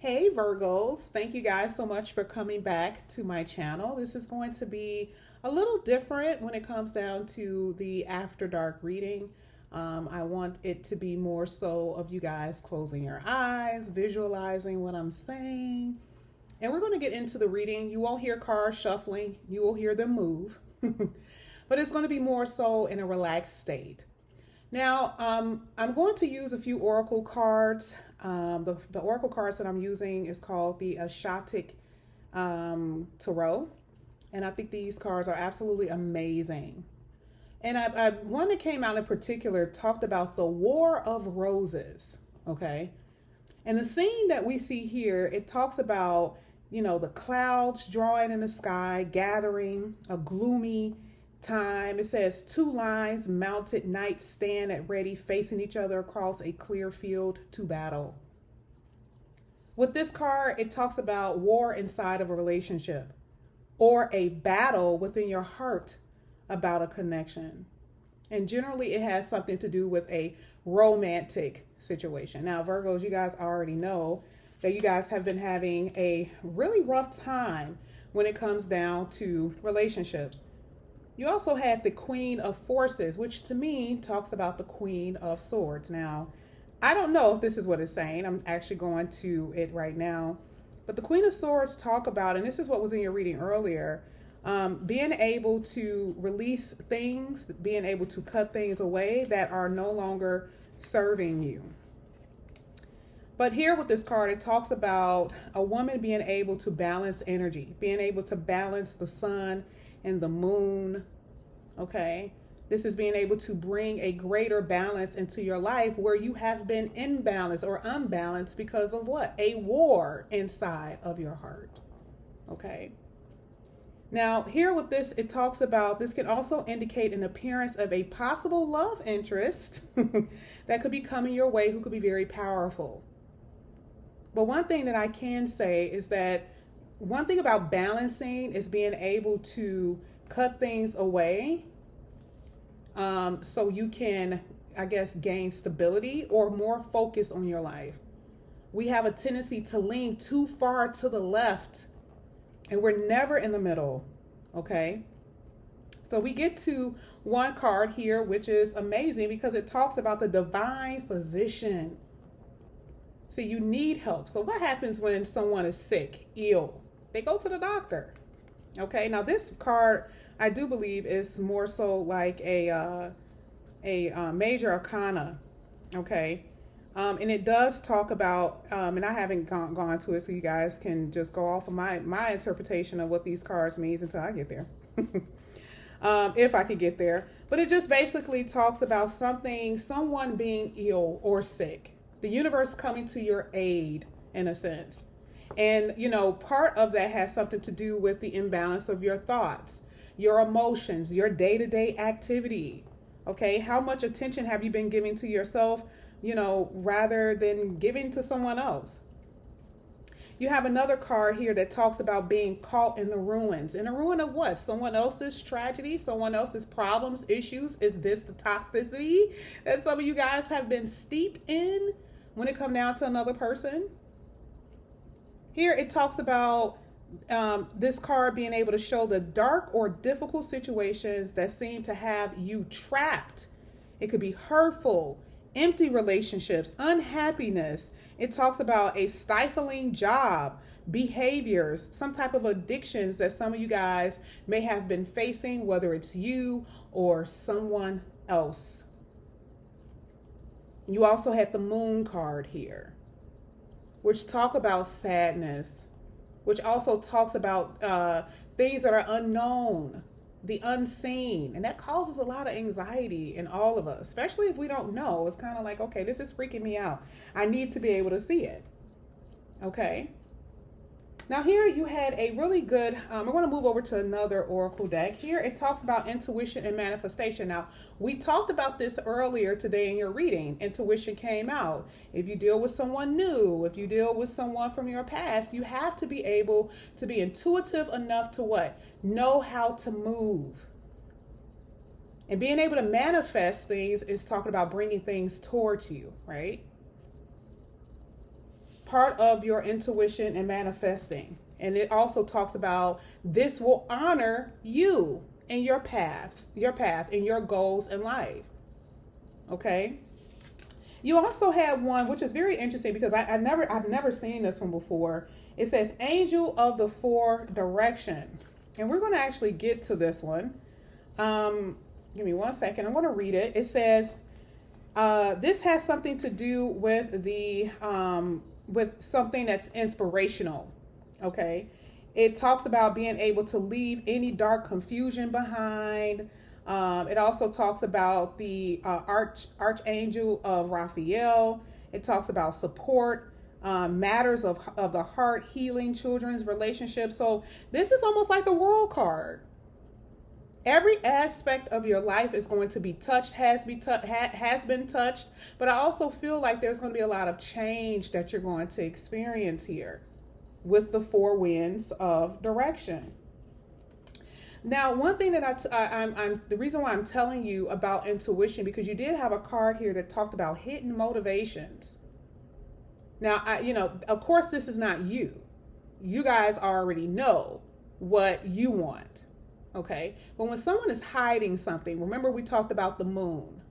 Hey Virgos, thank you guys so much for coming back to my channel. This is going to be a little different when it comes down to the after dark reading. I want it to be more so of you guys closing your eyes, visualizing what I'm saying. And we're going to get into the reading. You won't hear cars shuffling, you will hear them move. But it's going to be more so in a relaxed state. Now, I'm going to use a few oracle cards. The oracle cards that I'm using is called the Ashatic Tarot. And I think these cards are absolutely amazing. And one that came out in particular talked about the War of Roses. Okay. And the scene that we see here, it talks about, the clouds drawing in the sky, gathering, a gloomy time. It says two lines mounted knights stand at ready, facing each other across a clear field to battle. With this card, it talks about war inside of a relationship or a battle within your heart about a connection. And generally, it has something to do with a romantic situation. Now, Virgos, you guys already know that you guys have been having a really rough time when it comes down to relationships. You also had the Queen of Forces, which to me talks about the Queen of Swords. Now, I don't know if this is what it's saying. I'm actually going to it right now. But the Queen of Swords talk about, and this is what was in your reading earlier, being able to release things, being able to cut things away that are no longer serving you. But here with this card, it talks about a woman being able to balance energy, being able to balance the sun and the moon. Okay, this is being able to bring a greater balance into your life where you have been imbalanced or unbalanced because of what? A war inside of your heart. Okay. Now, here with this, it talks about this can also indicate an appearance of a possible love interest that could be coming your way who could be very powerful. But one thing that I can say is that one thing about balancing is being able to cut things away so you can, I guess, gain stability or more focus on your life. We have a tendency to lean too far to the left and we're never in the middle, okay? So we get to one card here, which is amazing because it talks about the divine physician. See, you need help. So what happens when someone is sick, ill? They go to the doctor. Okay, now this card, I do believe, is more so like a major arcana. Okay, and it does talk about, and I haven't gone to it, so you guys can just go off of my interpretation of what these cards means until I get there, if I could get there. But it just basically talks about someone being ill or sick, the universe coming to your aid in a sense. And, part of that has something to do with the imbalance of your thoughts, your emotions, your day-to-day activity. Okay, how much attention have you been giving to yourself, rather than giving to someone else? You have another card here that talks about being caught in the ruins. In a ruin of what? Someone else's tragedy, someone else's problems, issues. Is this the toxicity that some of you guys have been steeped in when it comes down to another person? Here it talks about this card being able to show the dark or difficult situations that seem to have you trapped. It could be hurtful, empty relationships, unhappiness. It talks about a stifling job, behaviors, some type of addictions that some of you guys may have been facing, whether it's you or someone else. You also had the moon card here, which talk about sadness, which also talks about things that are unknown, the unseen. And that causes a lot of anxiety in all of us, especially if we don't know. It's kind of like, okay, this is freaking me out. I need to be able to see it. Okay. Now here you had a really good, we're going to move over to another oracle deck. Here it talks about intuition and manifestation. Now we talked about this earlier today in your reading. Intuition came out. If you deal with someone new, if you deal with someone from your past, you have to be able to be intuitive enough to what? Know how to move. And being able to manifest things is talking about bringing things towards you, right? part of your intuition and manifesting. And it also talks about this will honor you and your path and your goals in life. Okay. You also have one which is very interesting because I've never seen this one before. It says Angel of the Four Direction. And we're going to actually get to this one. Give me 1 second. I'm going to read it. It says this has something to do with the with something that's inspirational. Okay. It talks about being able to leave any dark confusion behind. It also talks about the Archangel of Raphael. It talks about support, matters of the heart, healing, children's relationships. So this is almost like the World card. Every aspect of your life is going to be touched, has been touched. But I also feel like there's going to be a lot of change that you're going to experience here with the four winds of direction. Now, one thing that I'm the reason why I'm telling you about intuition, because you did have a card here that talked about hidden motivations. Now, of course, this is not you. You guys already know what you want. Okay. But when someone is hiding something, remember we talked about the moon.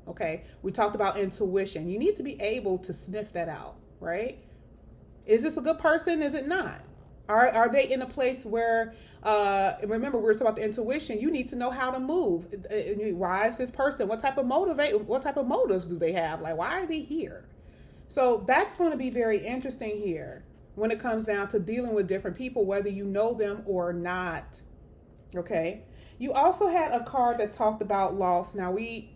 Okay. We talked about intuition. You need to be able to sniff that out, right? Is this a good person? Is it not? Are they in a place where, remember we were talking about the intuition, you need to know how to move. Why is this person? What type of motives do they have? Like, why are they here? So that's going to be very interesting here when it comes down to dealing with different people, whether you know them or not. Okay. You also had a card that talked about loss. Now we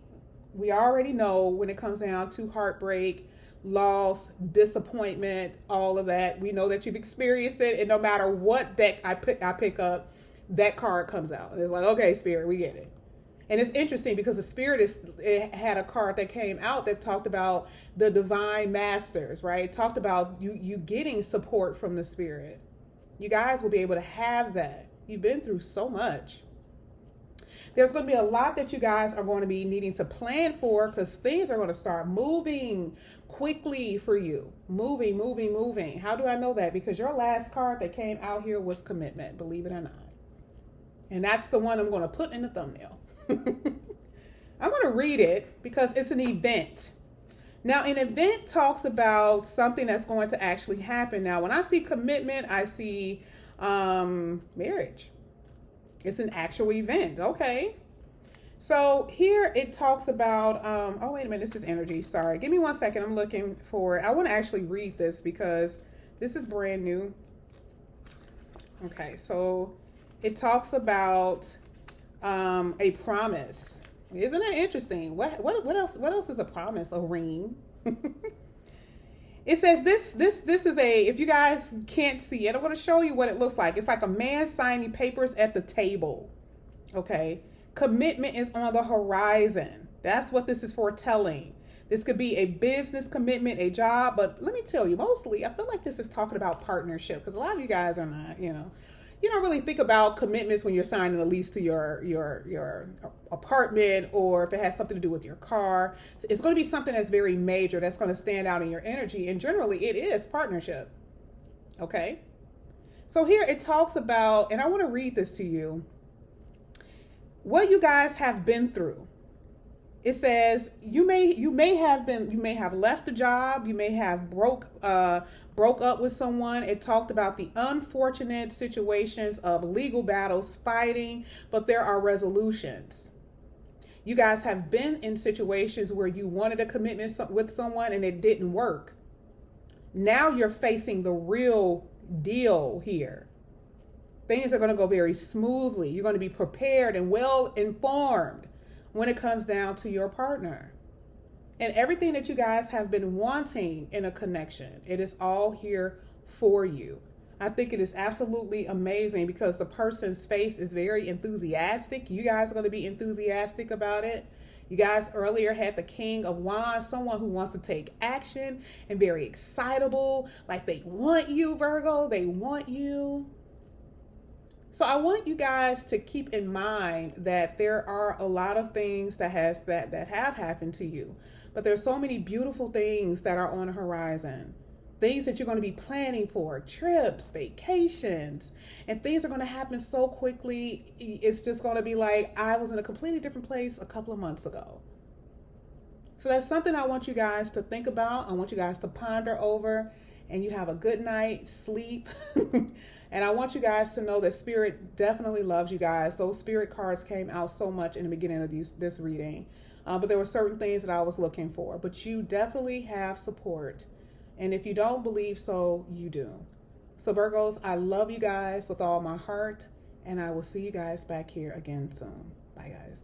already know when it comes down to heartbreak, loss, disappointment, all of that. We know that you've experienced it, and no matter what deck I pick up, that card comes out. And it's like, okay, Spirit, we get it. And it's interesting because the Spirit it had a card that came out that talked about the divine masters, right? Talked about you getting support from the Spirit. You guys will be able to have that. You've been through so much. There's going to be a lot that you guys are going to be needing to plan for, because things are going to start moving quickly for you. Moving. How do I know that? Because your last card that came out here was commitment, believe it or not. And that's the one I'm going to put in the thumbnail. I'm going to read it because it's an event. Now, an event talks about something that's going to actually happen. Now, when I see commitment, I see marriage. It's an actual event. Okay. So here it talks about, oh, wait a minute. This is energy. Sorry. Give me 1 second. I'm looking for, I want to actually read this because this is brand new. Okay. So it talks about a promise. Isn't that interesting? What else is a promise? A ring. It says this is a, if you guys can't see it, I'm going to show you what it looks like. It's like a man signing papers at the table. Okay. Commitment is on the horizon. That's what this is foretelling. This could be a business commitment, a job, but let me tell you, mostly I feel like this is talking about partnership, because a lot of you guys are not, you don't really think about commitments when you're signing a lease to your apartment, or if it has something to do with your car. It's going to be something that's very major, that's going to stand out in your energy. And generally it is partnership. Okay. So here it talks about, and I want to read this to you, what you guys have been through. It says you may have left the job, you may have broke up with someone. It talked about the unfortunate situations of legal battles, fighting, but there are resolutions. You guys have been in situations where you wanted a commitment with someone and it didn't work. Now you're facing the real deal here. Things are going to go very smoothly. You're going to be prepared and well informed when it comes down to your partner. And everything that you guys have been wanting in a connection, it is all here for you. I think it is absolutely amazing because the person's face is very enthusiastic. You guys are going to be enthusiastic about it. You guys earlier had the King of Wands, someone who wants to take action and very excitable, like they want you, Virgo, they want you. So I want you guys to keep in mind that there are a lot of things that have happened to you, but there's so many beautiful things that are on the horizon. things that you're going to be planning for, trips, vacations, and things are going to happen so quickly. It's just going to be like I was in a completely different place a couple of months ago. So that's something I want you guys to think about. I want you guys to ponder over, and you have a good night, sleep. And I want you guys to know that Spirit definitely loves you guys. Those Spirit cards came out so much in the beginning of this reading. But there were certain things that I was looking for. But you definitely have support. And if you don't believe so, you do. So Virgos, I love you guys with all my heart. And I will see you guys back here again soon. Bye, guys.